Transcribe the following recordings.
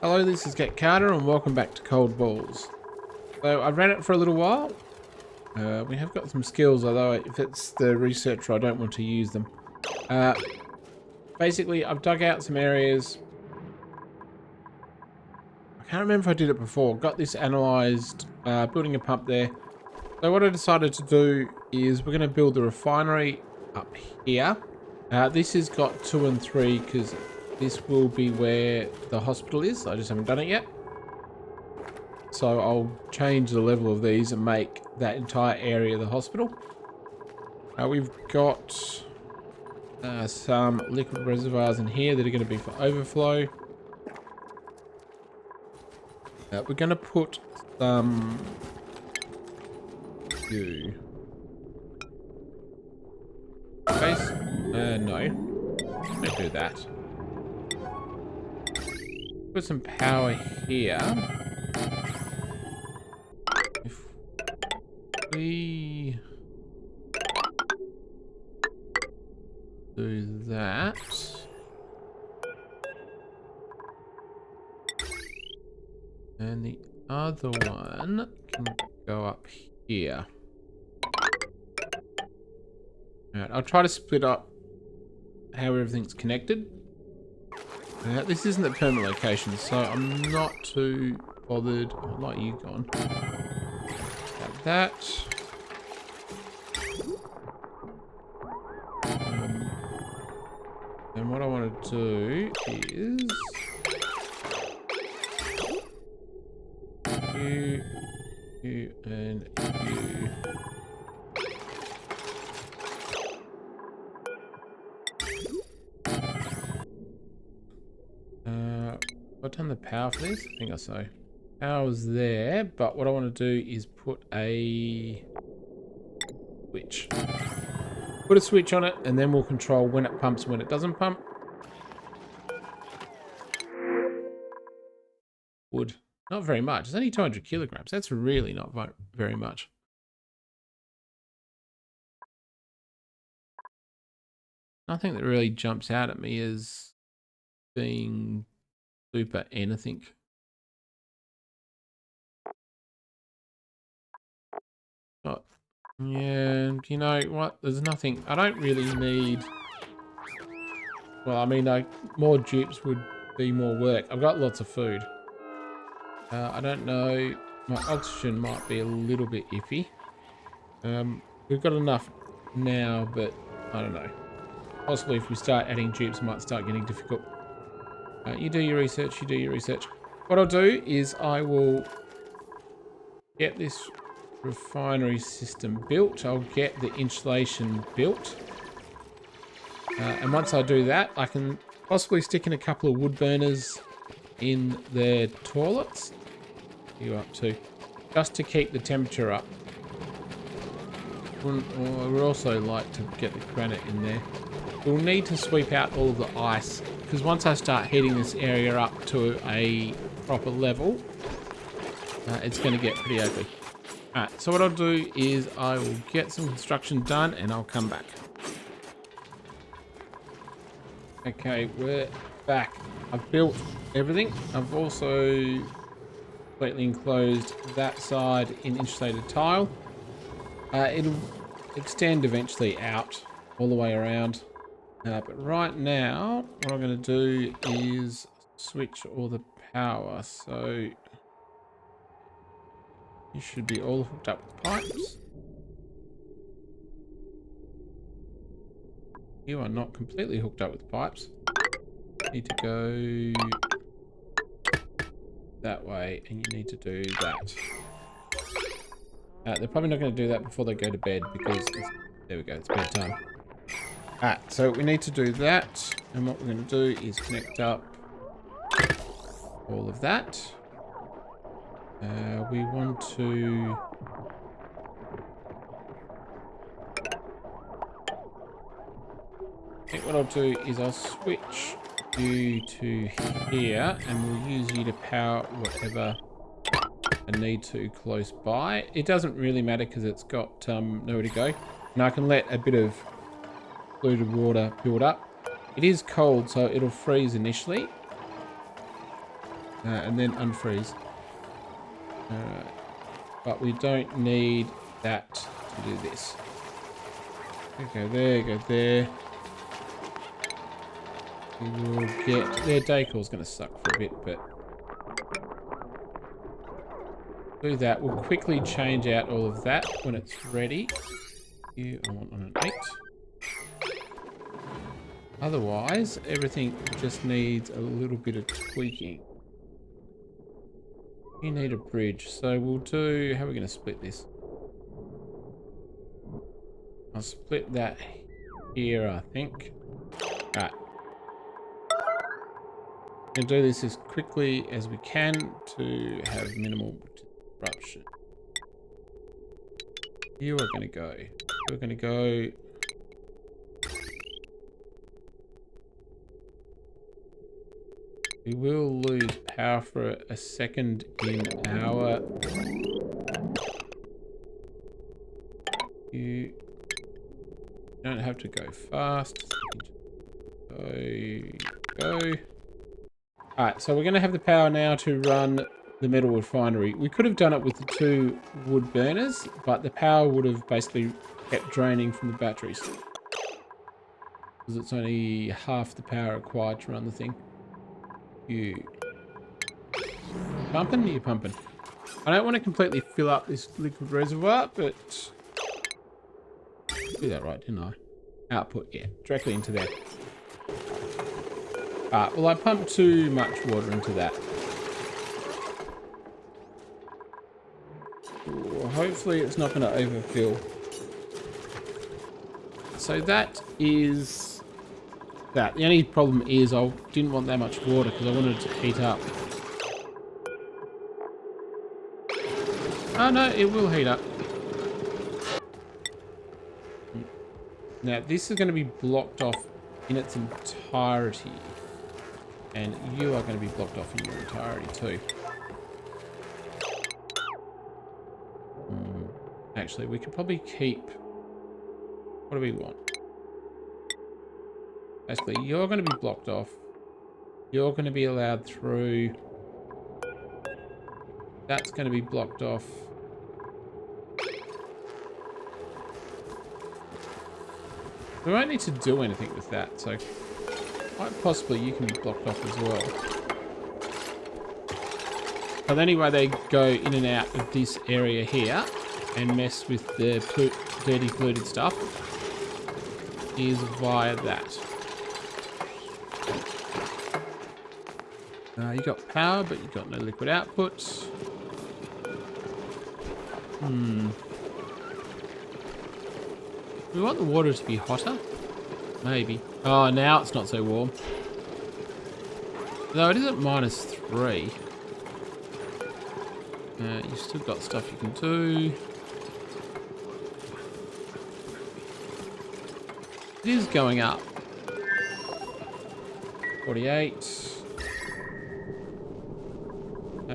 Hello, this is Get Carter and welcome back to Cold Balls. So I ran it for a little while. We have got some skills, although if it's the researcher I don't want to use them. Basically I've dug out some areas. I can't remember if I did it before. Got this analysed, building a pump there. So what I decided to do is we're going to build the refinery up here. This has got 2 and 3 because this will be where the hospital is. I just haven't done it yet. So I'll change the level of these and make that entire area the hospital. We've got some liquid reservoirs in here that are going to be for overflow. We're going to put some goo. Base? No. Don't do that. Put some power here. If we do that, and the other one can go up here. Alright, I'll try to split up how everything's connected. This isn't a permanent location, so I'm not too bothered. I'll let you gone. Like that. And what I want to do is you and you. I've done the power for this? I think I so. Power's there, but what I want to do is put a switch. Put a switch on it, and then we'll control when it pumps and when it doesn't pump. Wood. Not very much. It's only 200 kilograms. That's really not very much. Nothing that really jumps out at me as being super anything. But yeah, you know what? There's nothing. I don't really need. Well, I mean, more dupes would be more work. I've got lots of food. I don't know. My oxygen might be a little bit iffy. We've got enough now, but I don't know. Possibly if we start adding dupes, it might start getting difficult. You do your research, you do your research. What I'll do is I will get this refinery system built. I'll get the insulation built. And once I do that, I can possibly stick in a couple of wood burners in their toilets. What are you up to? Just to keep the temperature up. We'd also like to get the granite in there. We'll need to sweep out all of the ice, because once I start heating this area up to a proper level, it's going to get pretty ugly. Alright, so what I'll do is I will get some construction done and I'll come back. Okay, we're back. I've built everything. I've also completely enclosed that side in insulated tile. It'll extend eventually out all the way around. But right now, what I'm going to do is switch all the power. So you should be all hooked up with pipes. You are not completely hooked up with pipes. You need to go that way, and you need to do that. They're probably not going to do that before they go to bed because there we go, it's bedtime. Alright, so we need to do that, and what we're going to do is connect up all of that. We want to I think what I'll do is I'll switch you to here, and we'll use you to power whatever I need to close by. It doesn't really matter because it's got nowhere to go, and I can let a bit of polluted water build up. It is cold, so it'll freeze initially. and then unfreeze. Alright. But we don't need that to do this. Go there, go there. We will get... Their decor's going to suck for a bit, but... Do that. We'll quickly change out all of that when it's ready. I want on an 8. Otherwise, everything just needs a little bit of tweaking. You need a bridge, so we'll do... How are we going to split this? I'll split that here, I think. Alright. We'll do this as quickly as we can to have minimal disruption. You are going to go. We're going to go... We will lose power for a second in our... You don't have to go fast. Go. Alright, so we're going to have the power now to run the metal refinery. We could have done it with the 2 wood burners, but the power would have basically kept draining from the batteries. Because it's only half the power required to run the thing. You pumping? You're pumping. I don't want to completely fill up this liquid reservoir, but... Do that right, didn't I? Output, yeah. Directly into there. Alright, well I pumped too much water into that. Ooh, hopefully it's not going to overfill. So that is... that. The only problem is I didn't want that much water because I wanted it to heat up. Oh no, it will heat up. Now this is going to be blocked off in its entirety. And you are going to be blocked off in your entirety too. Actually, we could probably keep... What do we want? Basically, you're going to be blocked off. You're going to be allowed through. That's going to be blocked off. We won't need to do anything with that, so quite possibly you can be blocked off as well. But the only way they go in and out of this area here and mess with the dirty polluted stuff is via that. You got power, but you got no liquid output. We want the water to be hotter. Maybe. Oh, now it's not so warm. Though it is at -3. You've still got stuff you can do. It is going up. 48.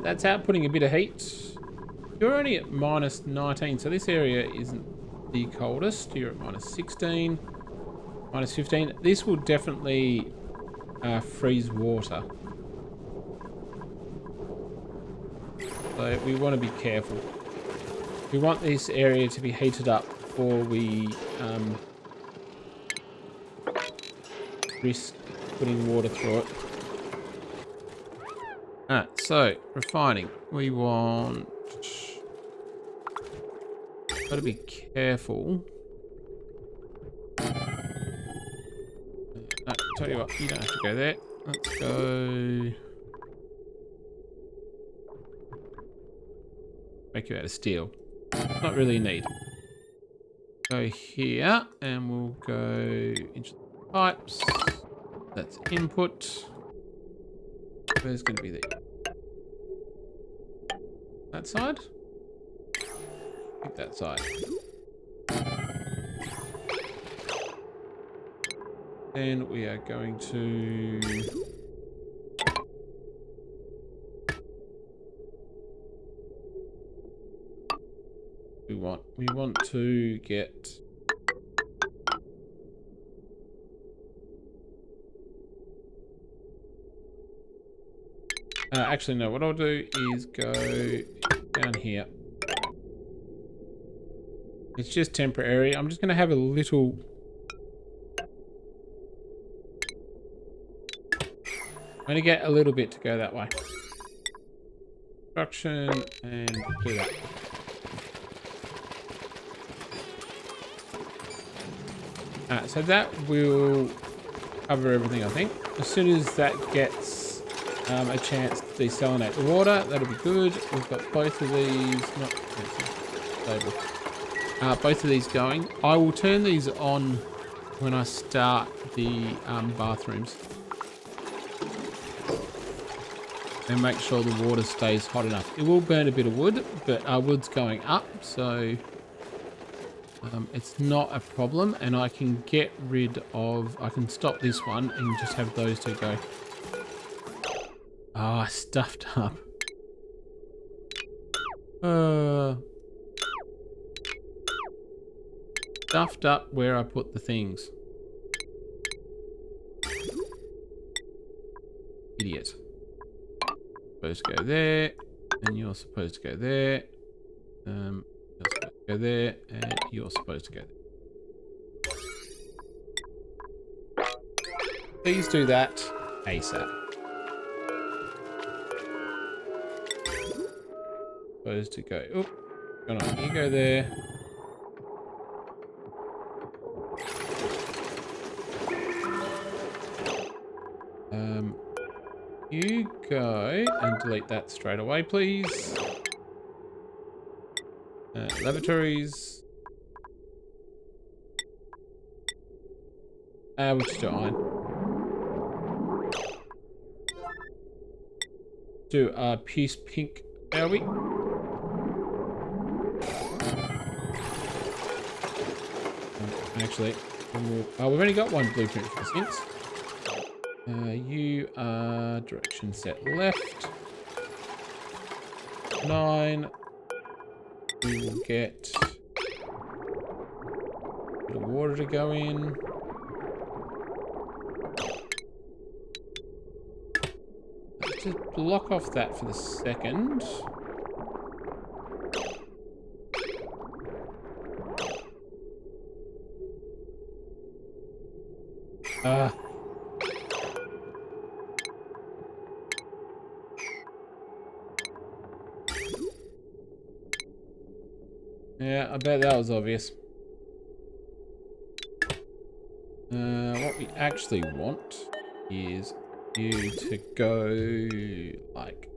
That's outputting a bit of heat. You're only at -19, so this area isn't the coldest. You're at -16, -15. This will definitely freeze water. So we want to be careful. We want this area to be heated up before we risk putting water through it. Alright, so refining. We want... Gotta be careful. No, tell you what, you don't have to go there. Let's go... Make you out of steel. Not really a need. Go here, and we'll go into the pipes. That's input. Where's going to be the... That side? I think that side. Then we are going to... We want to get... Actually, no. What I'll do is go down here. It's just temporary. I'm just going to have a little... I'm going to get a little bit to go that way. Construction and do that. So that will cover everything, I think. As soon as that gets a chance to desalinate the water, that'll be good. We've got both of these, not stable. Both of these going. I will turn these on when I start the bathrooms. And make sure the water stays hot enough. It will burn a bit of wood, but our wood's going up, so it's not a problem. And I can get rid of... I can stop this one and just have those two go. Ah, stuffed up. Stuffed up where I put the things. Idiot. Supposed to go there, and you're supposed to go there. You're supposed to go there, and you're supposed to go there. Please do that ASAP. Supposed to go. Oop. Hold on. You go there. You go and delete that straight away, please. Lavatories. We'll just do iron. Do Peace Pink, are we? Actually, we've only got one blueprint for this. You are direction set left. 9. We will get a bit of water to go in. Let's just block off that for the second. Yeah, I bet that was obvious. What we actually want is you to go like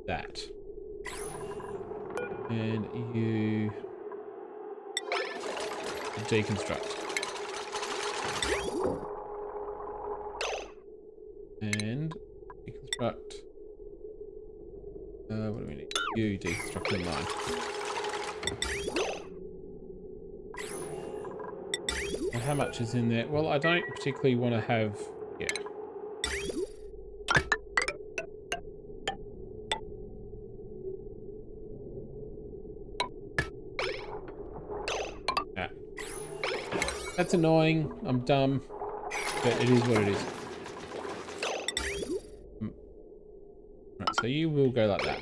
that. And you deconstruct. And deconstruct. What do we need? You deconstruct in line. And how much is in there? Well, I don't particularly want to have... Yeah. Ah. That's annoying. I'm dumb. But it is what it is. Right, so you will go like that.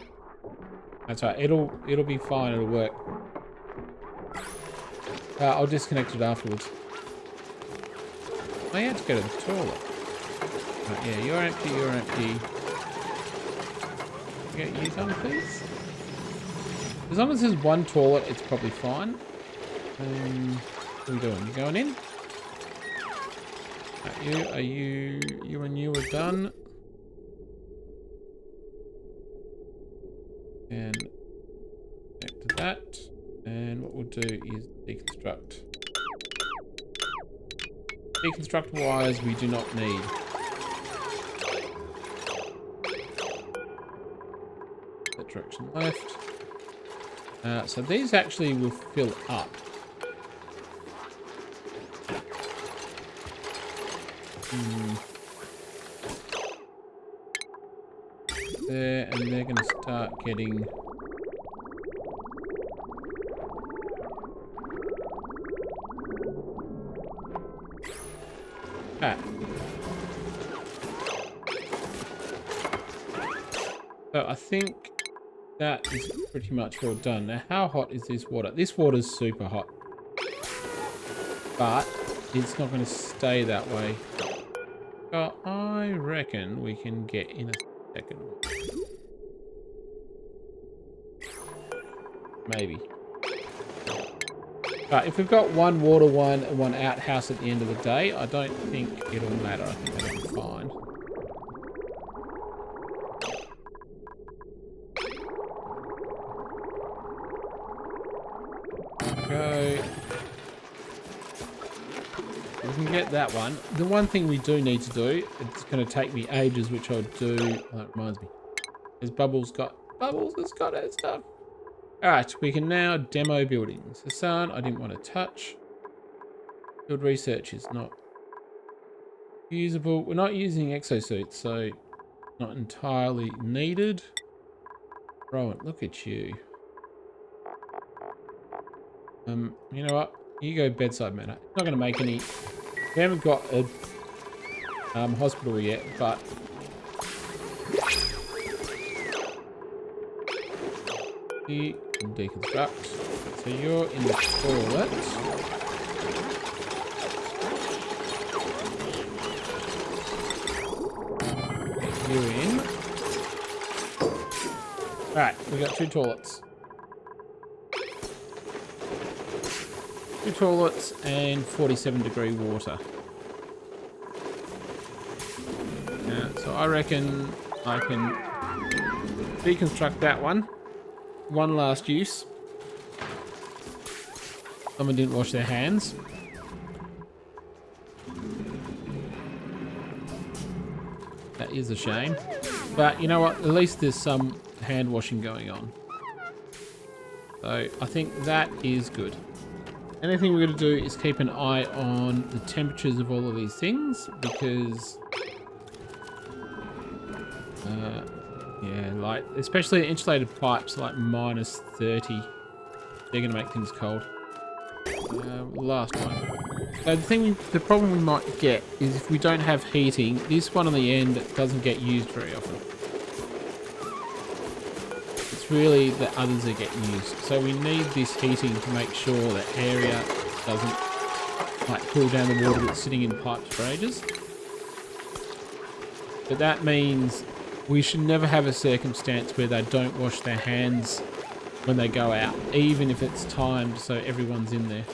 That's right. It'll be fine. It'll work. I'll disconnect it afterwards. I had to go to the toilet. Right, yeah, you're empty. You're empty. Get you done, please. As long as there's one toilet, it's probably fine. What are you doing? You going in? Right, you and you are done. And connect to that. And what we'll do is deconstruct. Deconstruct wires we do not need. That direction left. So these actually will fill up. There, and they're going to start getting... So I think that is pretty much all done. Now, how hot is this water? This water is super hot, but it's not going to stay that way. So I reckon we can get in a second one. Maybe. But if we've got one water one and one outhouse at the end of the day, I don't think it'll matter. I think that'll be fine. Go. We can get that one. The one thing we do need to do, it's going to take me ages, which I'll do. Oh, that reminds me. Has Bubbles got... Bubbles has got her stuff. Alright, we can now demo buildings. Hassan, I didn't want to touch. Field research is not usable. We're not using exosuits, so not entirely needed. Rowan, look at you. You know what? You go bedside manner. It's not going to make any... We haven't got a hospital yet, but... You can deconstruct. So you're in the toilet. Get you in. Alright, we got 2 toilets. 2 toilets and 47-degree water. So I reckon I can deconstruct that one. One last use. Someone didn't wash their hands. That is a shame. But you know what? At least there's some hand washing going on. So I think that is good. Anything we're going to do is keep an eye on the temperatures of all of these things because... yeah, like, especially insulated pipes, like minus 30. They're going to make things cold. Last one. So the problem we might get is if we don't have heating, this one on the end doesn't get used very often. It's really the others that get used. So we need this heating to make sure the area doesn't like cool down the water that's sitting in pipes for ages. But that means we should never have a circumstance where they don't wash their hands when they go out, even if it's timed so everyone's in there.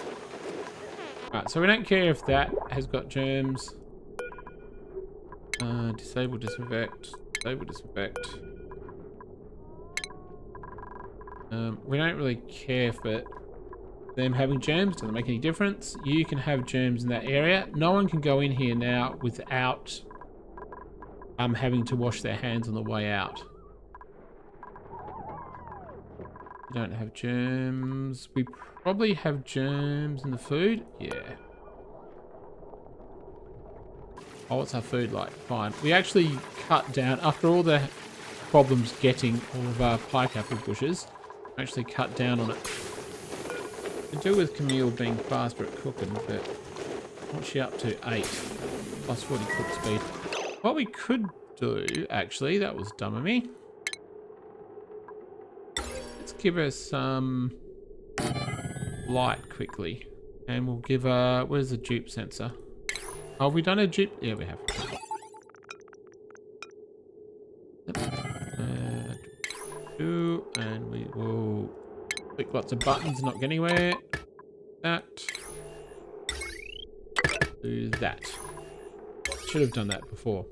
Alright, so we don't care if that has got germs. Disable, disinfect. Disable, disinfect. We don't really care for them having germs. Doesn't make any difference. You can have germs in that area. No one can go in here now without having to wash their hands on the way out. You don't have germs. We probably have germs in the food. Yeah. Oh, what's our food like? Fine. We actually cut down, after all the problems getting all of our pike apple bushes, we actually cut down on it. We do with Camille being faster at cooking, but what's she up to? 8. Plus 40 cook speed. What we could do, actually, that was dumb of me. Let's give her some light quickly. And we'll give her... Where's the dupe sensor? Oh, have we done a dupe? Yeah, we have. And we will click lots of buttons, not get anywhere. That. Do that. Should have done that before.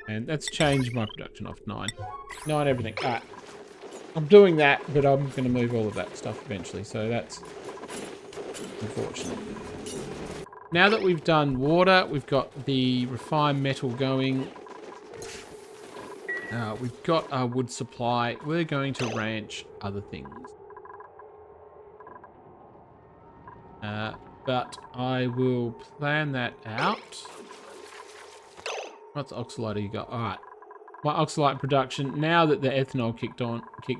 And that's changed my production off 9. 9 everything. Alright. I'm doing that, but I'm going to move all of that stuff eventually. So that's unfortunate. Now that we've done water, we've got the refined metal going. We've got our wood supply. We're going to ranch other things. But I will plan that out. What's oxalite you got? All right. My oxalite production, now that the ethanol kicked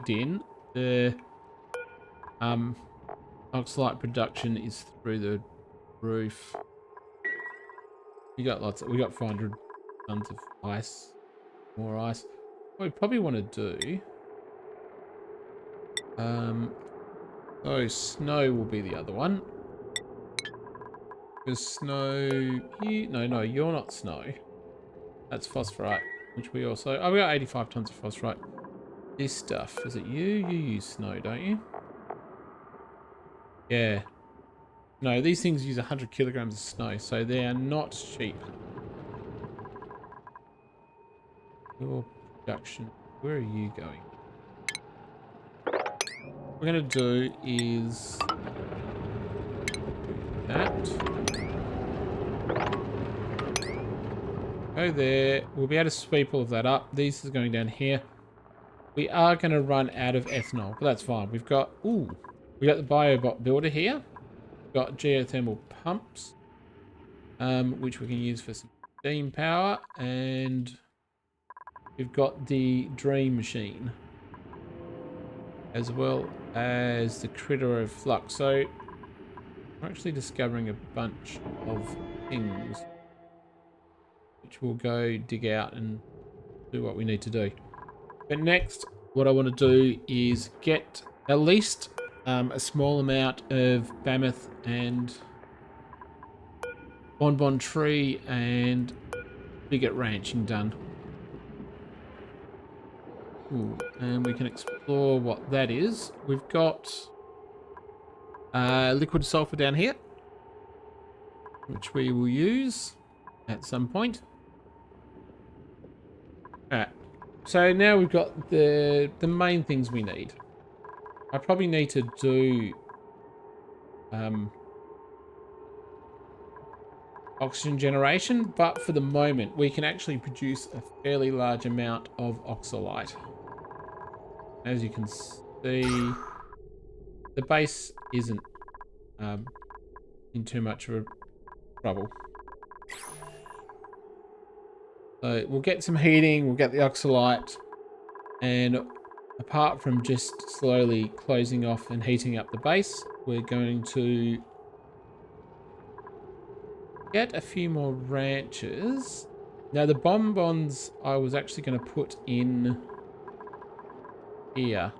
in, the oxalite production is through the roof. We got 400 tons of ice, more ice. what we probably want to do... So snow will be the other one. Because snow... No, you're not snow. That's phosphorite, which we also... Oh, we got 85 tons of phosphorite. This stuff, is it you? You use snow, don't you? Yeah. No, these things use 100 kilograms of snow, so they are not cheap. Your production. Where are you going? What we're going to do is... that. Go there. We'll be able to sweep all of that up. These are going down here. We are going to run out of ethanol, but that's fine. We've got... Ooh. We got the Biobot builder here. We've got geothermal pumps. Which we can use for some steam power. And... we've got the dream machine. As well as the critter of flux. So... we're actually discovering a bunch of things. Which we'll go dig out and do what we need to do. But next, what I want to do is get at least a small amount of Mammoth and Bonbon Tree and Bigot Ranching done. Ooh, and we can explore what that is. We've got liquid sulfur down here, which we will use at some point. Alright. So now we've got the main things we need. I probably need to do oxygen generation, but for the moment we can actually produce a fairly large amount of oxalite. As you can see, the base isn't in too much of a trouble. So we'll get some heating, we'll get the oxalite, and apart from just slowly closing off and heating up the base, we're going to get a few more ranches. Now the bonbons I was actually going to put in here.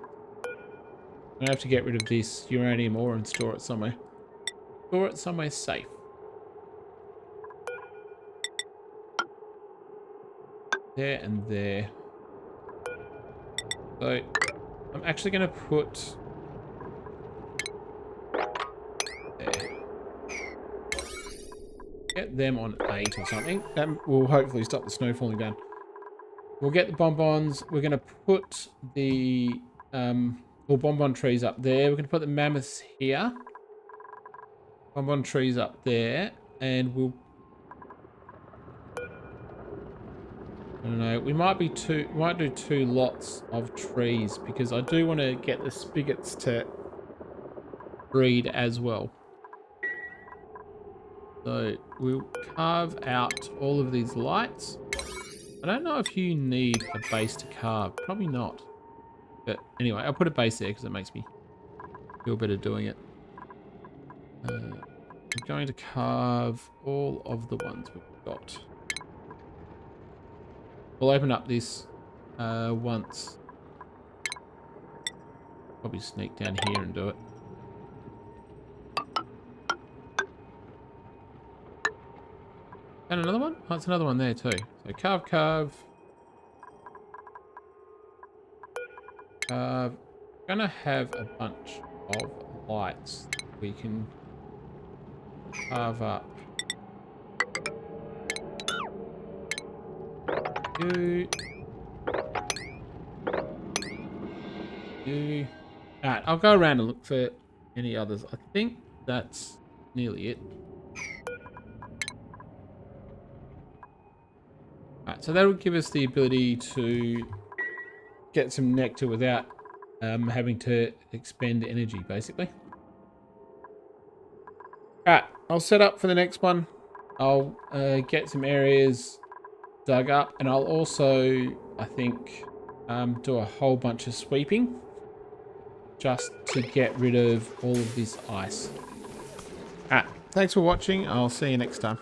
I'm going to have to get rid of this uranium ore and store it somewhere. Store it somewhere safe. There and there. So I'm actually going to put there. Get them on 8 or something. That will hopefully stop the snow falling down. We'll get the bonbons. We're going to put the bonbon trees up there. We're going to put the mammoths here. Bonbon trees up there, and we'll... I don't know. We might do 2 lots of trees because I do want to get the spigots to breed as well. So we'll carve out all of these lights. I don't know if you need a base to carve. Probably not. But anyway, I'll put a base there because it makes me feel better doing it. I'm going to carve all of the ones we've got. We'll open up this once. Probably sneak down here and do it. And another one? Oh, it's another one there too. So carve, carve. Carve. I'm gonna have a bunch of lights we can carve up. You. Alright, I'll go around and look for any others. I think that's nearly it. Alright, so that'll give us the ability to get some nectar without having to expend energy, basically. Alright, I'll set up for the next one. I'll get some areas dug up, and I'll also, I think, do a whole bunch of sweeping just to get rid of all of this ice. Alright, thanks for watching. I'll see you next time.